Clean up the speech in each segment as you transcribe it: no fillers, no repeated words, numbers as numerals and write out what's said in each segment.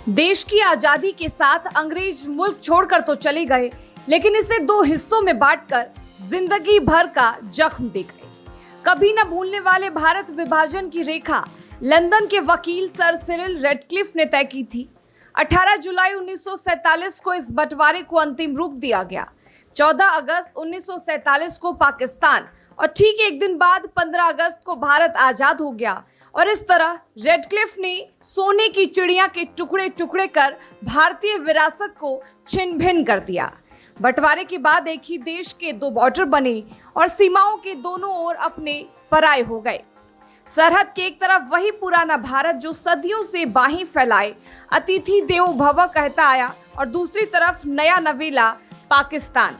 देश की आजादी के साथ अंग्रेज मुल्क छोड़कर तो चले गए, लेकिन इसे दो हिस्सों में बांटकर जिंदगी भर का जख्म दे गए। कभी न भूलने वाले भारत विभाजन की रेखा लंदन के वकील सर सिरिल रेडक्लिफ ने तय की थी। 18 जुलाई 1947 को इस बंटवारे को अंतिम रूप दिया गया। 14 अगस्त 1947 को पाकिस्तान और ठीक एक दिन बाद 15 अगस्त को भारत आजाद हो गया। और इस तरह रेडक्लिफ ने सोने की चिड़िया के टुकड़े टुकड़े कर भारतीय विरासत को छिन्न भिन्न कर दिया। बंटवारे के बाद एक ही देश के दो बॉर्डर बने और सीमाओं के दोनों ओर अपने पराये हो गए। सरहद के एक तरफ वही पुराना भारत जो सदियों से बाहें फैलाए अतिथि देवो भव कहता आया, और दूसरी तरफ नया नवेला पाकिस्तान।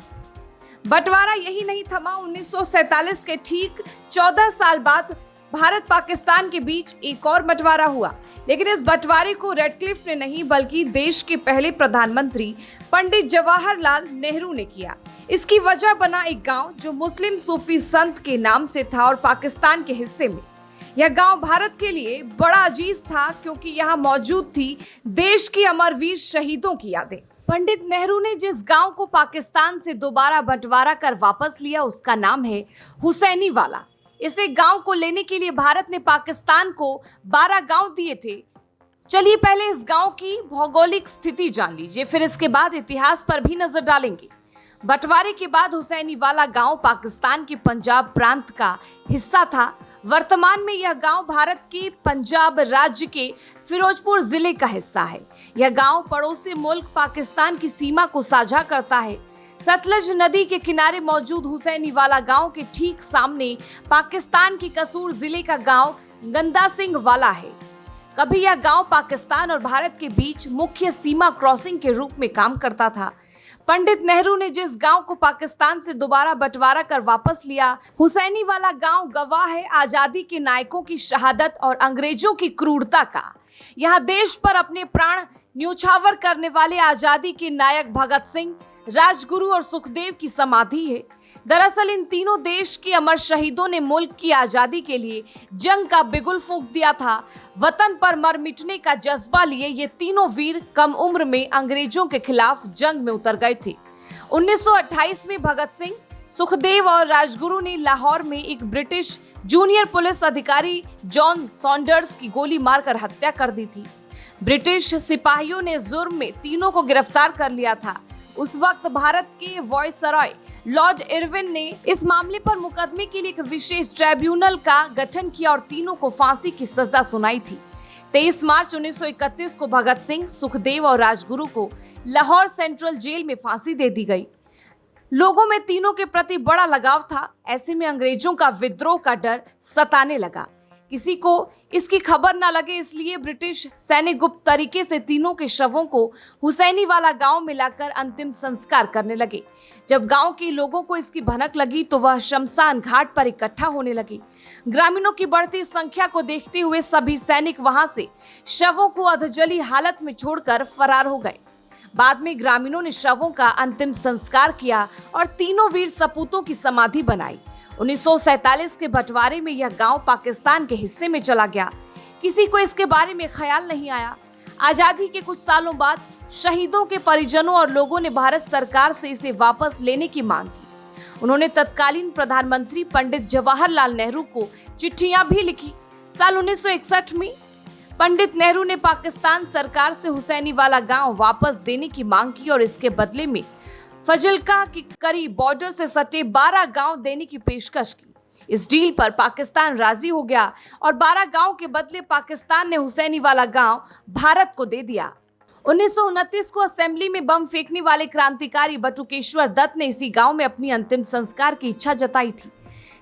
बंटवारा यही नहीं थमा। 1947 के ठीक 14 साल बाद भारत पाकिस्तान के बीच एक और बंटवारा हुआ, लेकिन इस बंटवारे को रेडक्लिफ ने नहीं बल्कि देश के पहले प्रधानमंत्री पंडित जवाहरलाल नेहरू ने किया। इसकी वजह बना एक गांव जो मुस्लिम सूफी संत के नाम से था और पाकिस्तान के हिस्से में। यह गांव भारत के लिए बड़ा अजीज था क्योंकि यहाँ मौजूद थी देश की अमरवीर शहीदों की यादें। पंडित नेहरू ने जिस गांव को पाकिस्तान से दोबारा बंटवारा कर वापस लिया उसका नाम है हुसैनी वाला। इसे गांव को लेने के लिए भारत ने पाकिस्तान को 12 गांव दिए थे। चलिए पहले इस गांव की भौगोलिक स्थिति जान लीजिए, फिर इसके बाद इतिहास पर भी नजर डालेंगे। बंटवारे के बाद हुसैनी वाला गांव पाकिस्तान के पंजाब प्रांत का हिस्सा था। वर्तमान में यह गांव भारत के पंजाब राज्य के फिरोजपुर जिले का हिस्सा है। यह गांव पड़ोसी मुल्क पाकिस्तान की सीमा को साझा करता है। सतलज नदी के किनारे मौजूद हुसैनी वाला गांव के ठीक सामने पाकिस्तान की कसूर जिले का गांव गंदा सिंह वाला है। कभी यह गांव पाकिस्तान और भारत के बीच मुख्य सीमा क्रॉसिंग के रूप में काम करता था। पंडित नेहरू ने जिस गांव को पाकिस्तान से दोबारा बंटवारा कर वापस लिया, हुसैनी वाला गांव गवाह है आजादी के नायकों की शहादत और अंग्रेजों की क्रूरता का। यहाँ देश पर अपने प्राण न्योछावर करने वाले आजादी के नायक भगत सिंह, राजगुरु और सुखदेव की समाधि है। दरअसल इन तीनों देश के अमर शहीदों ने मुल्क की आजादी के लिए जंग का बिगुल फूंक दिया था। वतन पर मर मिटने का जज्बा लिए ये तीनों वीर कम उम्र में अंग्रेजों के खिलाफ जंग में उतर गए थे। 1928 में भगत सिंह, सुखदेव और राजगुरु ने लाहौर में एक ब्रिटिश जूनियर पुलिस अधिकारी जॉन सॉन्डर्स की गोली मारकर हत्या कर दी थी। ब्रिटिश सिपाहियों ने जुर्म में तीनों को गिरफ्तार कर लिया था। उस वक्त भारत के वायसराय लॉर्ड इरविन ने इस मामले पर मुकदमे के लिए एक विशेष ट्राइब्यूनल का गठन किया और तीनों को फांसी की सजा सुनाई थी। 23 मार्च 1931 को भगत सिंह, सुखदेव और राजगुरु को लाहौर सेंट्रल जेल में फांसी दे दी गई। लोगों में तीनों के प्रति बड़ा लगाव था। ऐसे में अंग्रेजों का विद्रोह का डर सताने लगा। किसी को इसकी खबर न लगे इसलिए ब्रिटिश सैनिक गुप्त तरीके से तीनों के शवों को हुसैनी वाला गांव में लाकर अंतिम संस्कार करने लगे। जब गांव के लोगों को इसकी भनक लगी तो वह शमशान घाट पर इकट्ठा होने लगे। ग्रामीणों की बढ़ती संख्या को देखते हुए सभी सैनिक वहां से शवों को अधजली हालत में छोड़कर फरार हो गए। बाद में ग्रामीणों ने शवों का अंतिम संस्कार किया और तीनों वीर सपूतों की समाधि बनाई। 1947 के बंटवारे में यह गांव पाकिस्तान के हिस्से में चला गया। किसी को इसके बारे में ख्याल नहीं आया। आजादी के कुछ सालों बाद शहीदों के परिजनों और लोगों ने भारत सरकार से इसे वापस लेने की मांग की। उन्होंने तत्कालीन प्रधानमंत्री पंडित जवाहरलाल नेहरू को चिट्ठियां भी लिखी। साल 1961 में पंडित नेहरू ने पाकिस्तान सरकार से हुसैनी वाला गांव वापस देने की मांग की और इसके बदले में फजिल्का के करीब बॉर्डर से सटे 12 गांव देने की पेशकश की। इस डील पर पाकिस्तान राजी हो गया और 12 गांव के बदले पाकिस्तान ने हुसैनी वाला गांव भारत को दे दिया। 1929 को असेंबली में बम फेंकने वाले क्रांतिकारी बटुकेश्वर दत्त ने इसी गांव में अपनी अंतिम संस्कार की इच्छा जताई थी।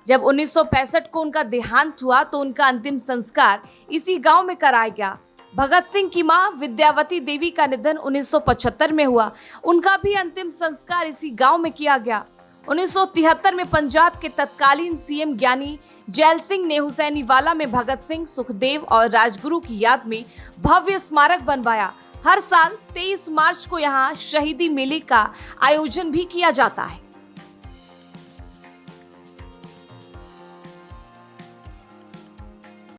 जब 1965 को उनका देहांत हुआ तो उनका अंतिम संस्कार इसी गांव में कराया गया। भगत सिंह की मां विद्यावती देवी का निधन 1975 में हुआ। उनका भी अंतिम संस्कार इसी गांव में किया गया। 1973 में पंजाब के तत्कालीन सीएम ज्ञानी जैल सिंह ने हुसैनी वाला में भगत सिंह, सुखदेव और राजगुरु की याद में भव्य स्मारक बनवाया। हर साल 23 मार्च को यहाँ शहीदी मेले का आयोजन भी किया जाता है।